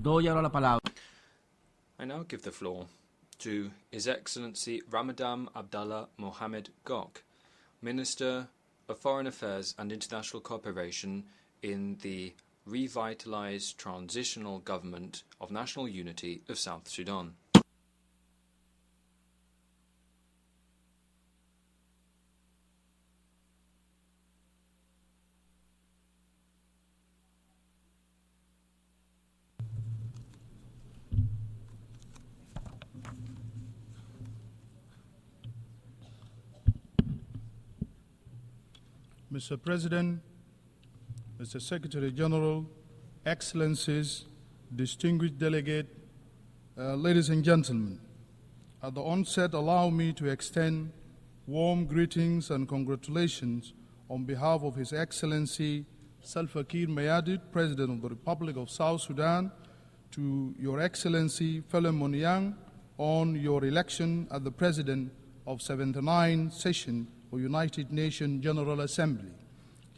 Doy ahora la palabra. I now give the floor to His Excellency Ramadan Abdallah Mohammed Gok, Minister of Foreign Affairs and International Cooperation in the revitalized Transitional Government of National Unity of South Sudan. Mr. President, Mr. Secretary General, Excellencies, distinguished delegate, ladies and gentlemen, at the onset, allow me to extend warm greetings and congratulations on behalf of His Excellency Salva Kiir Mayardit, President of the Republic of South Sudan, to Your Excellency Philemon Yang on your election as the President of 79th Session of United Nations General Assembly.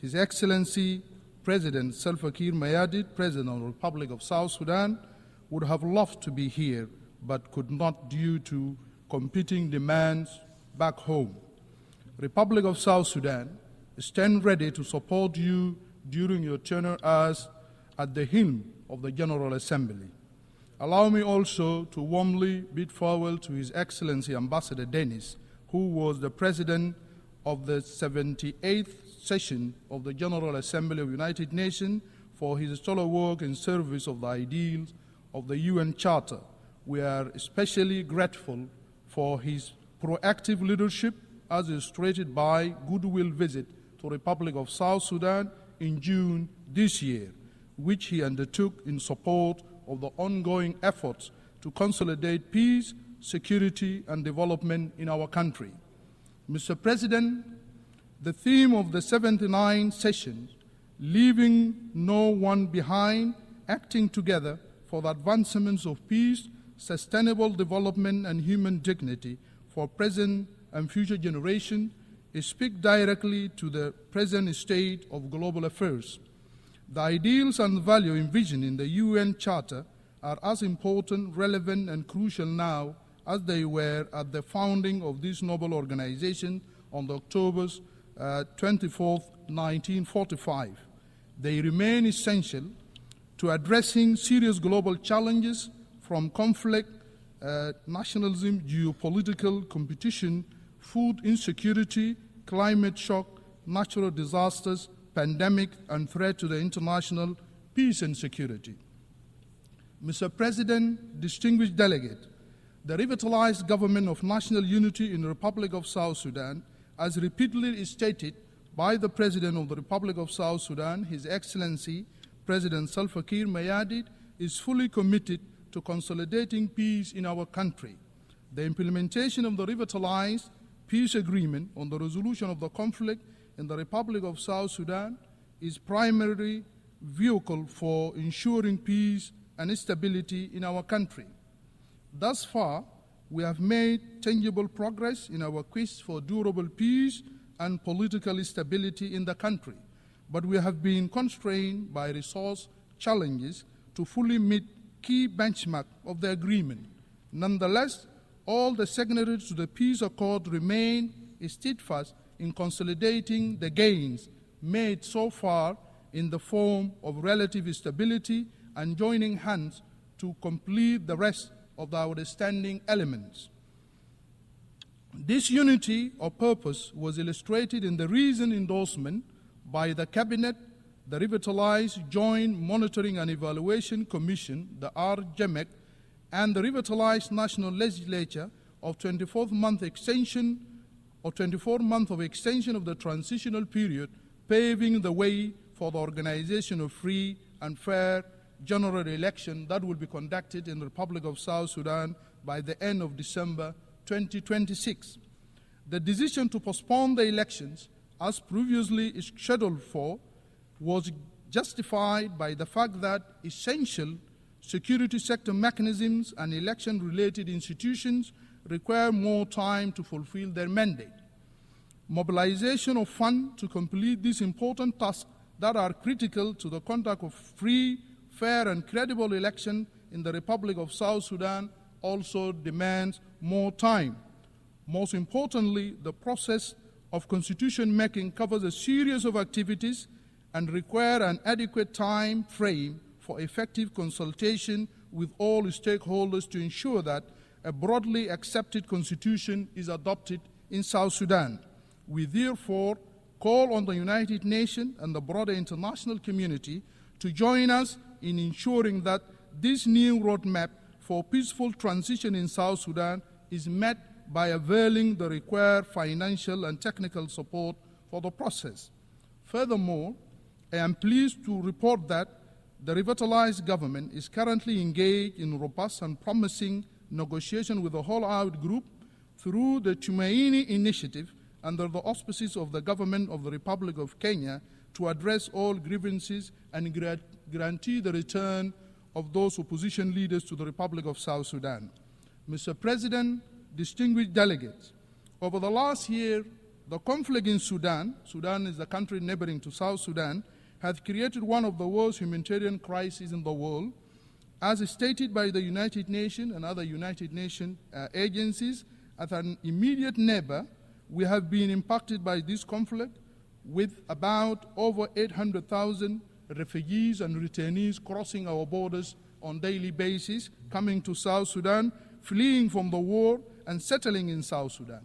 His Excellency President Salva Kiir Mayardit, President of the Republic of South Sudan, would have loved to be here but could not due to competing demands back home. Republic of South Sudan stand ready to support you during your tenure as at the helm of the General Assembly. Allow me also to warmly bid farewell to His Excellency Ambassador Dennis, who was the President of the 78th Session of the General Assembly of United Nations for his stellar work in service of the ideals of the UN Charter. We are especially grateful for his proactive leadership as illustrated by goodwill visit to the Republic of South Sudan in June this year, which he undertook in support of the ongoing efforts to consolidate peace, security, and development in our country. Mr. President, the theme of the 79th session, leaving no one behind, acting together for the advancements of peace, sustainable development, and human dignity for present and future generations, speak directly to the present state of global affairs. The ideals and values envisioned in the UN Charter are as important, relevant, and crucial now as they were at the founding of this noble organization on October 24, 1945. They remain essential to addressing serious global challenges from conflict, nationalism, geopolitical competition, food insecurity, climate shock, natural disasters, pandemic, and threat to the international peace and security. Mr. President, distinguished delegate, the revitalized government of national unity in the Republic of South Sudan, as repeatedly stated by the President of the Republic of South Sudan, His Excellency President Salva Kiir Mayardit, is fully committed to consolidating peace in our country. The implementation of the revitalized peace agreement on the resolution of the conflict in the Republic of South Sudan is primary vehicle for ensuring peace and stability in our country. Thus far, we have made tangible progress in our quest for durable peace and political stability in the country, but we have been constrained by resource challenges to fully meet key benchmarks of the agreement. Nonetheless, all the signatories to the peace accord remain steadfast in consolidating the gains made so far in the form of relative stability and joining hands to complete the rest of the outstanding elements. This unity of purpose was illustrated in the recent endorsement by the Cabinet, the Revitalized Joint Monitoring and Evaluation Commission, the RJMEC, and the Revitalized National Legislature of 24 month of extension of the transitional period, paving the way for the organization of free and fair general election that will be conducted in the Republic of South Sudan by the end of December 2026. The decision to postpone the elections, as previously scheduled for, was justified by the fact that essential security sector mechanisms and election-related institutions require more time to fulfill their mandate. Mobilization of funds to complete these important tasks that are critical to the conduct of free, fair and credible election in the Republic of South Sudan also demands more time. Most importantly, the process of constitution making covers a series of activities and require an adequate time frame for effective consultation with all stakeholders to ensure that a broadly accepted constitution is adopted in South Sudan. We therefore call on the United Nations and the broader international community to join us in ensuring that this new roadmap for peaceful transition in South Sudan is met by availing the required financial and technical support for the process. Furthermore, I am pleased to report that the revitalized government is currently engaged in robust and promising negotiation with the All-Out Group through the Tumaini Initiative under the auspices of the government of the Republic of Kenya to address all grievances and guarantee the return of those opposition leaders to the Republic of South Sudan. Mr. President, distinguished delegates, over the last year, the conflict in Sudan is the country neighboring to South Sudan, has created one of the worst humanitarian crises in the world. As stated by the United Nations and other United Nations agencies, as an immediate neighbor, we have been impacted by this conflict with about over 800,000 refugees and returnees crossing our borders on a daily basis, coming to South Sudan, fleeing from the war and settling in South Sudan.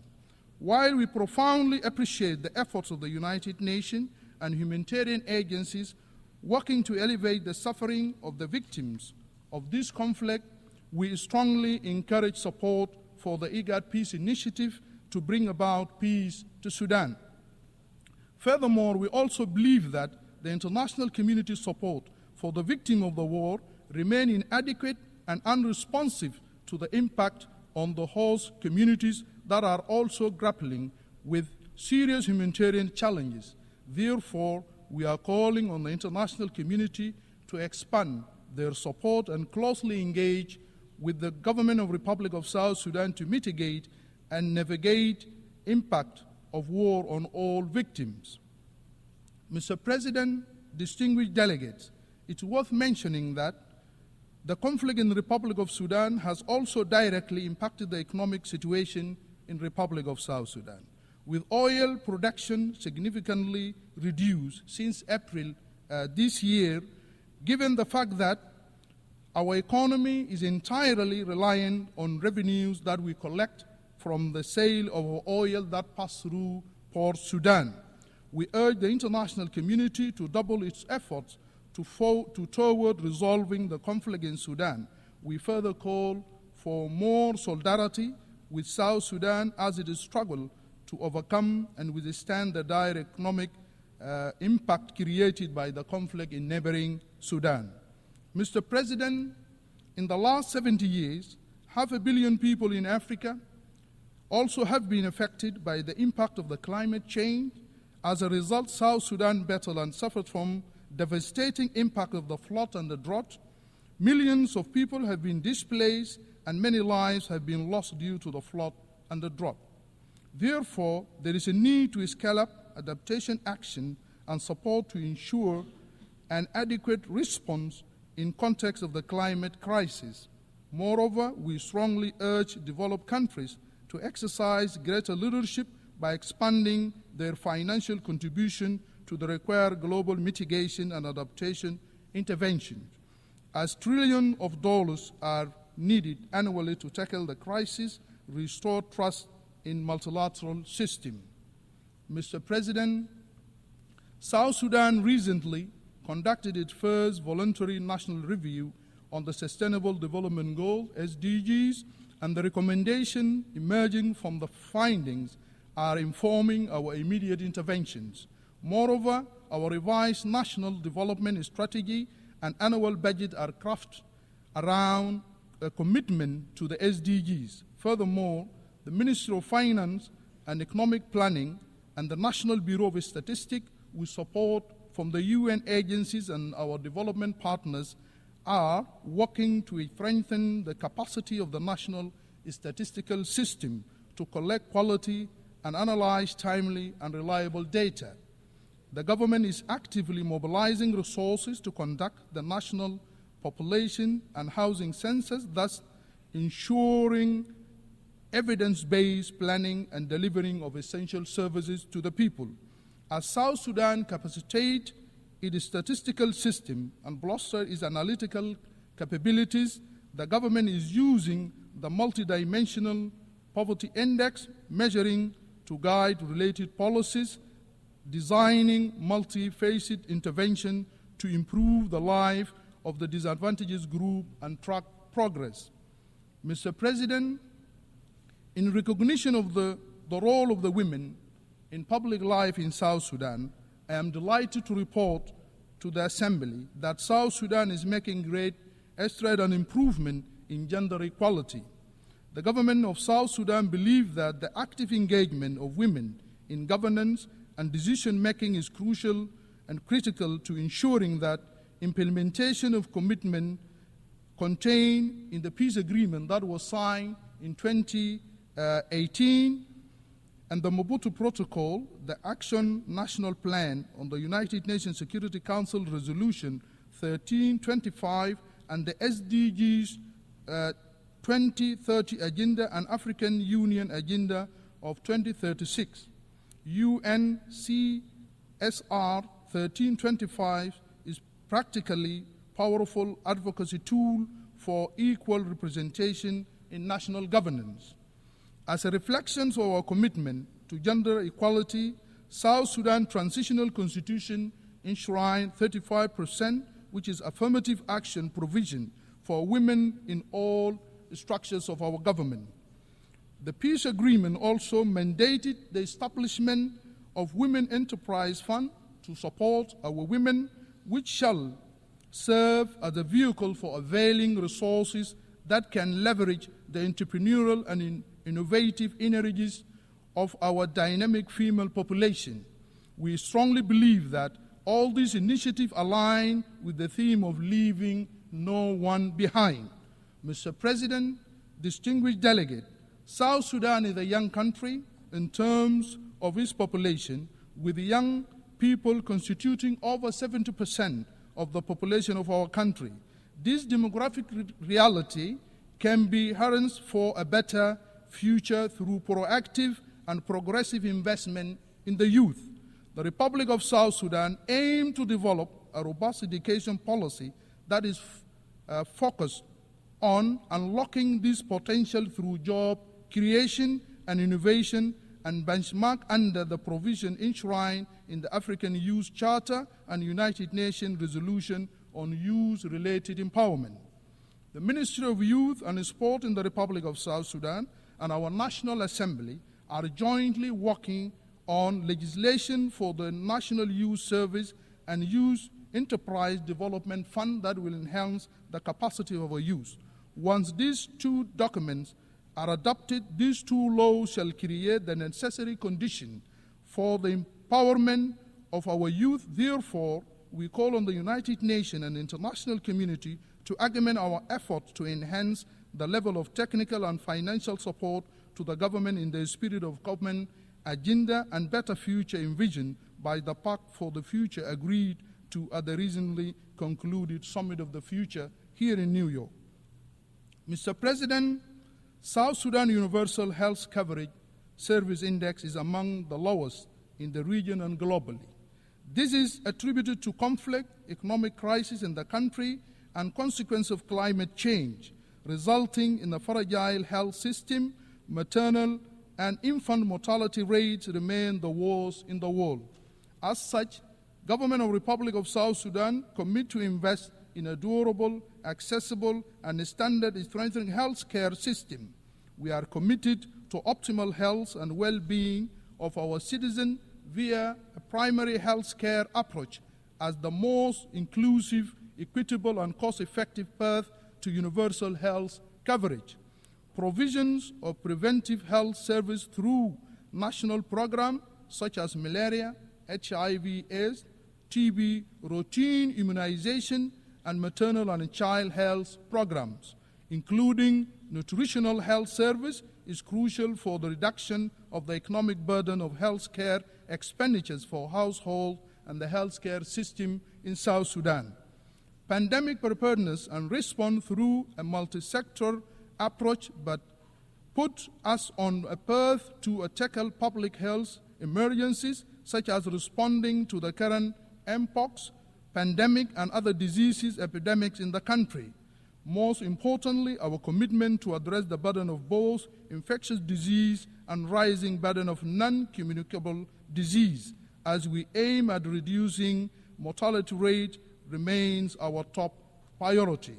While we profoundly appreciate the efforts of the United Nations and humanitarian agencies working to elevate the suffering of the victims of this conflict, we strongly encourage support for the IGAD Peace Initiative to bring about peace to Sudan. Furthermore, we also believe that the international community's support for the victim of the war remain inadequate and unresponsive to the impact on the host communities that are also grappling with serious humanitarian challenges. Therefore, we are calling on the international community to expand their support and closely engage with the government of the Republic of South Sudan to mitigate and navigate impact of war on all victims. Mr. President, distinguished delegates, it's worth mentioning that the conflict in the Republic of Sudan has also directly impacted the economic situation in the Republic of South Sudan, with oil production significantly reduced since April this year, given the fact that our economy is entirely reliant on revenues that we collect from the sale of oil that pass through Port Sudan. We urge the international community to double its efforts toward resolving the conflict in Sudan. We further call for more solidarity with South Sudan as it struggles to overcome and withstand the dire economic impact created by the conflict in neighboring Sudan. Mr. President, in the last 70 years, 500 million people in Africa also have been affected by the impact of the climate change. As a result, South Sudan battled and suffered from devastating impact of the flood and the drought. Millions of people have been displaced and many lives have been lost due to the flood and the drought. Therefore, there is a need to scale up adaptation action and support to ensure an adequate response in context of the climate crisis. Moreover, we strongly urge developed countries to exercise greater leadership by expanding their financial contribution to the required global mitigation and adaptation interventions, as trillions of dollars are needed annually to tackle the crisis, restore trust in multilateral system. Mr. President, South Sudan recently conducted its first voluntary national review on the Sustainable Development Goals, SDGs, and the recommendation emerging from the findings are informing our immediate interventions. Moreover, our revised national development strategy and annual budget are crafted around a commitment to the SDGs. Furthermore, the Ministry of Finance and Economic Planning and the National Bureau of Statistics, with support from the UN agencies and our development partners, are working to strengthen the capacity of the national statistical system to collect quality and analyze timely and reliable data. The government is actively mobilizing resources to conduct the national population and housing census, thus ensuring evidence-based planning and delivering of essential services to the people. As South Sudan capacitates its statistical system and bolsters its analytical capabilities, the government is using the multidimensional poverty index measuring to guide related policies, designing multi-faceted intervention to improve the life of the disadvantaged group and track progress. Mr. President, in recognition of the role of the women in public life in South Sudan, I am delighted to report to the Assembly that South Sudan is making great strides and improvement in gender equality. The government of South Sudan believes that the active engagement of women in governance and decision-making is crucial and critical to ensuring that implementation of commitment contained in the peace agreement that was signed in 2018 and the Mobutu Protocol, the Action National Plan on the United Nations Security Council Resolution 1325 and the SDGs 2030 Agenda and African Union Agenda of 2036. UNCSR 1325 is practically powerful advocacy tool for equal representation in national governance. As a reflection of our commitment to gender equality, South Sudan Transitional Constitution enshrined 35%, which is affirmative action provision for women in all structures of our government. The peace agreement also mandated the establishment of Women Enterprise Fund to support our women, which shall serve as a vehicle for availing resources that can leverage the entrepreneurial and innovative energies of our dynamic female population. We strongly believe that all these initiatives align with the theme of leaving no one behind. Mr. President, distinguished delegate, South Sudan is a young country in terms of its population, with young people constituting over 70% of the population of our country. This demographic reality can be harnessed for a better future through proactive and progressive investment in the youth. The Republic of South Sudan aims to develop a robust education policy that is focused on unlocking this potential through job creation and innovation and benchmark under the provision enshrined in the African Youth Charter and United Nations Resolution on Youth-Related Empowerment. The Ministry of Youth and Sport in the Republic of South Sudan and our National Assembly are jointly working on legislation for the National Youth Service and Youth Enterprise Development Fund that will enhance the capacity of our youth. Once these two documents are adopted, these two laws shall create the necessary condition for the empowerment of our youth. Therefore, we call on the United Nations and international community to augment our efforts to enhance the level of technical and financial support to the government in the spirit of government agenda and better future envisioned by the Pact for the Future agreed to at the recently concluded Summit of the Future here in New York. Mr. President, South Sudan Universal Health Coverage Service Index is among the lowest in the region and globally. This is attributed to conflict, economic crisis in the country, and consequence of climate change, resulting in a fragile health system. Maternal and infant mortality rates remain the worst in the world. As such, Government of Republic of South Sudan commit to invest in a durable, accessible, and standard strengthening health care system. We are committed to optimal health and well-being of our citizens via a primary health care approach as the most inclusive, equitable, and cost-effective path to universal health coverage. Provisions of preventive health service through national programs such as malaria, HIV/AIDS, TB, routine immunization, and maternal and child health programs, including nutritional health service, is crucial for the reduction of the economic burden of health care expenditures for households and the health care system in South Sudan. pandemic preparedness and response through a multi-sector approach, but put us on a path to tackle public health emergencies, such as responding to the current mpox pandemic and other diseases epidemics in the country. Most importantly, our commitment to address the burden of both infectious disease and rising burden of non-communicable disease as we aim at reducing mortality rate remains our top priority.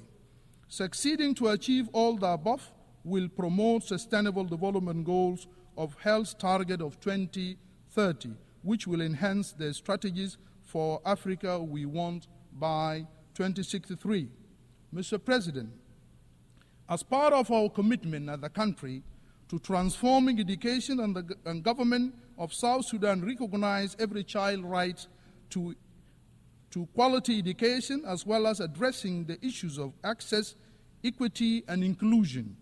Succeeding to achieve all the above will promote sustainable development goals of health target of 2030, which will enhance the strategies for Africa we want by 2063. Mr. President, as part of our commitment as a country to transforming education, and the government of South Sudan recognize every child's right to quality education, as well as addressing the issues of access, equity, and inclusion.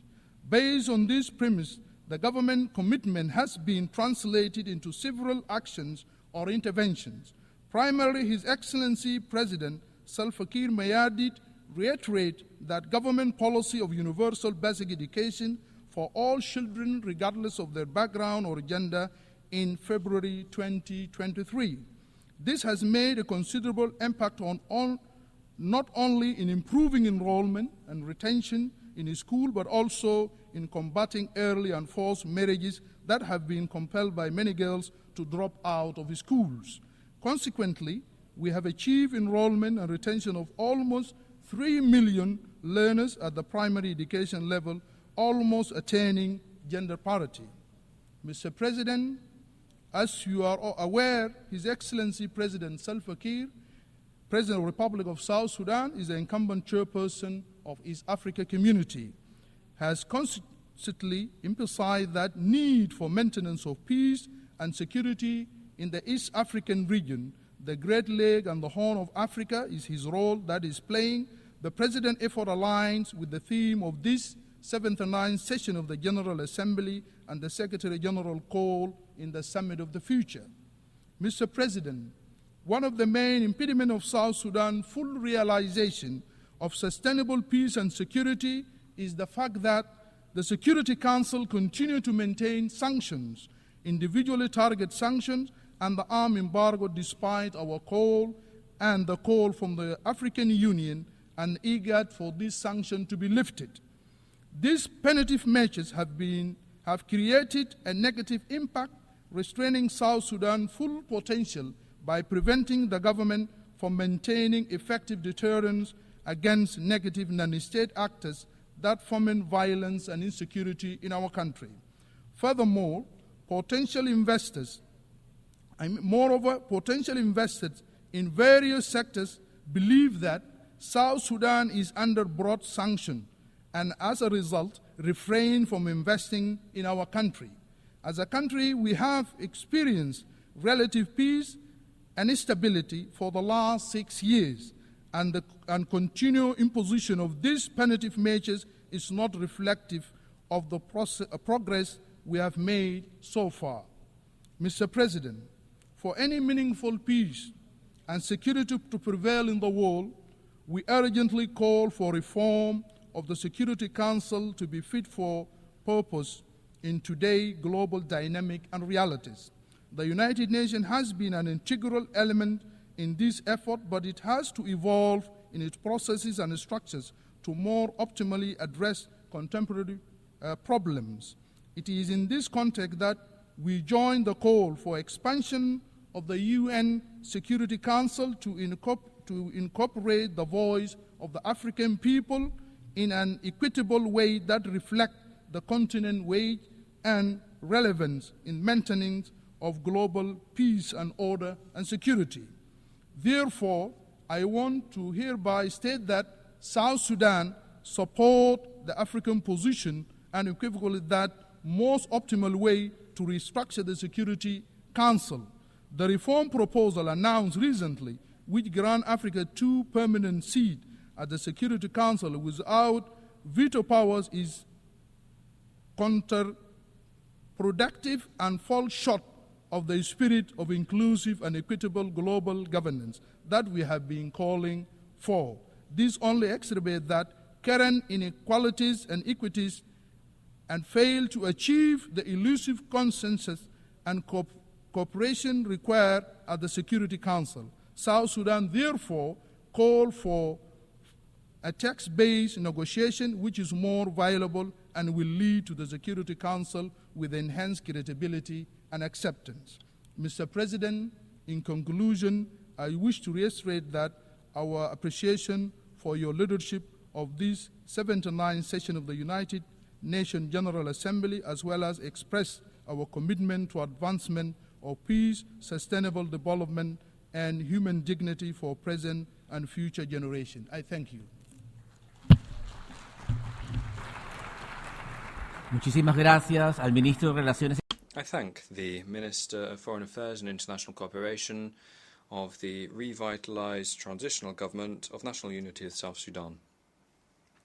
Based on this premise, the government commitment has been translated into several actions or interventions. Primarily, His Excellency President Salva Kiir Mayardit reiterate that government policy of universal basic education for all children, regardless of their background or gender, in February 2023. This has made a considerable impact on not only in improving enrollment and retention in school, but also in combating early and forced marriages that have been compelled by many girls to drop out of schools. Consequently, we have achieved enrollment and retention of almost 3 million learners at the primary education level, almost attaining gender parity. Mr. President, as you are aware, His Excellency President Salva Kiir, President of the Republic of South Sudan, is the incumbent chairperson of East Africa Community, has constantly emphasized that need for maintenance of peace and security in the East African region. The Great Lake and the Horn of Africa is his role that is playing. The President's effort aligns with the theme of this 79th session of the General Assembly and the Secretary General call in the Summit of the Future. Mr. President, one of the main impediments of South Sudan's full realization of sustainable peace and security is the fact that the Security Council continues to maintain sanctions, individually target sanctions, and the arms embargo despite our call and the call from the African Union and IGAD for this sanction to be lifted. These punitive measures have created a negative impact, restraining South Sudan's full potential by preventing the government from maintaining effective deterrence against negative non-state actors that foment violence and insecurity in our country. Furthermore, potential investors in various sectors believe that South Sudan is under broad sanction and as a result refrain from investing in our country. As a country, we have experienced relative peace and stability for the last 6 years, and continued imposition of these punitive measures is not reflective of the progress we have made so far. Mr. President, for any meaningful peace and security to prevail in the world, we urgently call for reform of the Security Council to be fit for purpose in today's global dynamic and realities. The United Nations has been an integral element in this effort, but it has to evolve in its processes and structures to more optimally address contemporary problems. It is in this context that we join the call for expansion of the UN Security Council to incorporate the voice of the African people in an equitable way that reflects the continent's weight and relevance in maintaining of global peace and order and security. Therefore, I want to hereby state that South Sudan support the African position and equivocally that most optimal way to restructure the Security Council. The reform proposal announced recently, which grant Africa 2 permanent seats at the Security Council without veto powers, is counterproductive and falls short of the spirit of inclusive and equitable global governance that we have been calling for. This only exacerbates that current inequalities and equities and fail to achieve the elusive consensus and cooperation required at the Security Council. South Sudan therefore called for a text-based negotiation which is more viable and will lead to the Security Council with enhanced credibility and acceptance. Mr. President, in conclusion, I wish to reiterate that our appreciation for your leadership of this 79th session of the United Nations General Assembly, as well as express our commitment to advancement of peace, sustainable development, and human dignity for present and future generations. I thank you. Muchísimas gracias al ministro de Relaciones. I thank the Minister of Foreign Affairs and International Cooperation of the revitalized transitional government of national unity of South Sudan.